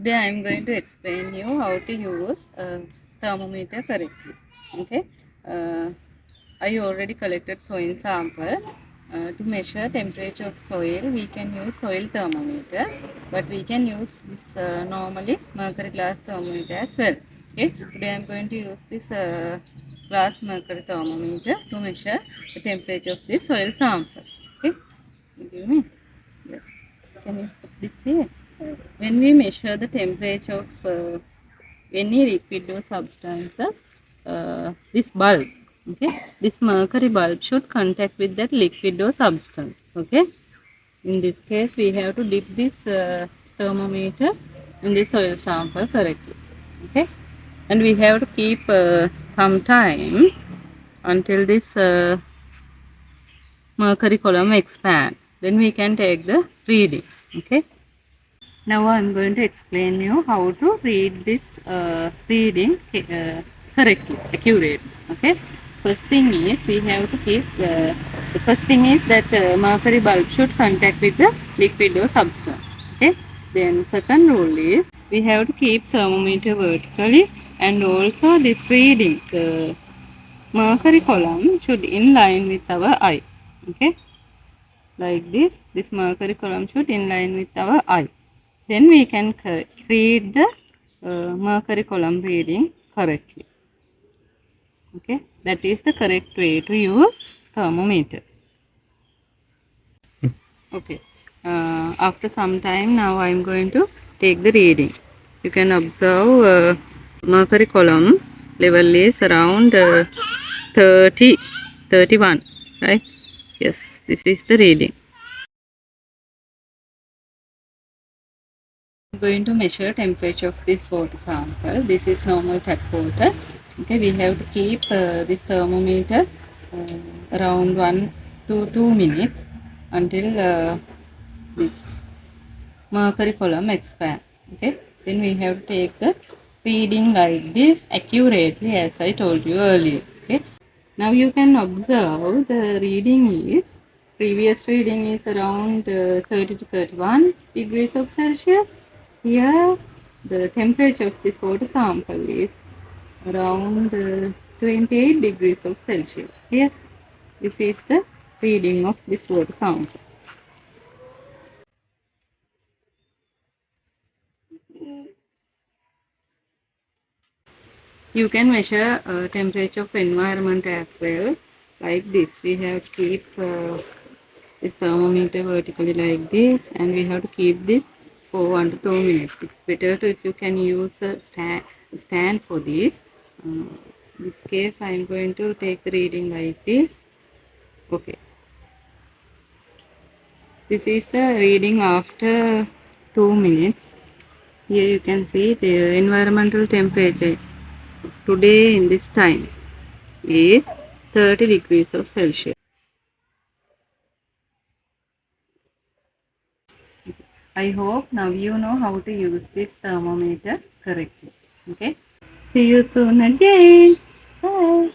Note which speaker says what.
Speaker 1: Today I am going to explain you how to use a thermometer correctly. Okay. Uh, I already collected soil sample. To measure temperature of soil, we can use soil thermometer, but we can use this normally mercury glass thermometer as well. Okay. Today I am going to use this glass mercury thermometer to measure the temperature of this soil sample. Okay. Give me. Yes. Can you put this here? When we measure the temperature of any liquid or substances, this bulb, okay, this mercury bulb should contact with that liquid or substance. Okay. In this case, we have to dip this thermometer in the soil sample correctly. Okay. And we have to keep some time until this mercury column expand. Then we can take the reading. Okay. Now I am going to explain you how to read this reading correctly, accurate. Okay. First thing is we have to keep the first thing is that mercury bulb should contact with the liquid or substance. Okay. Then second rule is we have to keep thermometer vertically, and also this reading the mercury column should in line with our eye. Okay. Like this mercury column should in line with our eye. Then we can read the mercury column reading correctly. Okay, that is the correct way to use thermometer. Okay, after some time now I am going to take the reading. You can observe mercury column level is around 30, 31, right? Yes, this is the reading. I'm going to measure temperature of this water sample. This is normal tap water. Okay, we have to keep this thermometer around 1 to 2 minutes until this mercury column expand. Okay, then we have to take the reading like this accurately as I told you earlier. Okay, now you can observe the reading is previous reading is around 30 to 31 degrees of Celsius. Here the temperature of this water sample is around 28 degrees of Celsius. Here this is the reading of this water sample. You can measure temperature of environment as well like this. We have to keep this thermometer vertically like this, and we have to keep this for 1 to 2 minutes. It's better to if you can use a stand for this. In this case I am going to take the reading like this. Okay, this is the reading after 2 minutes. Here you can see the environmental temperature today in this time is 30 degrees of Celsius. I hope now you know how to use this thermometer correctly. Okay. See you soon again. Bye.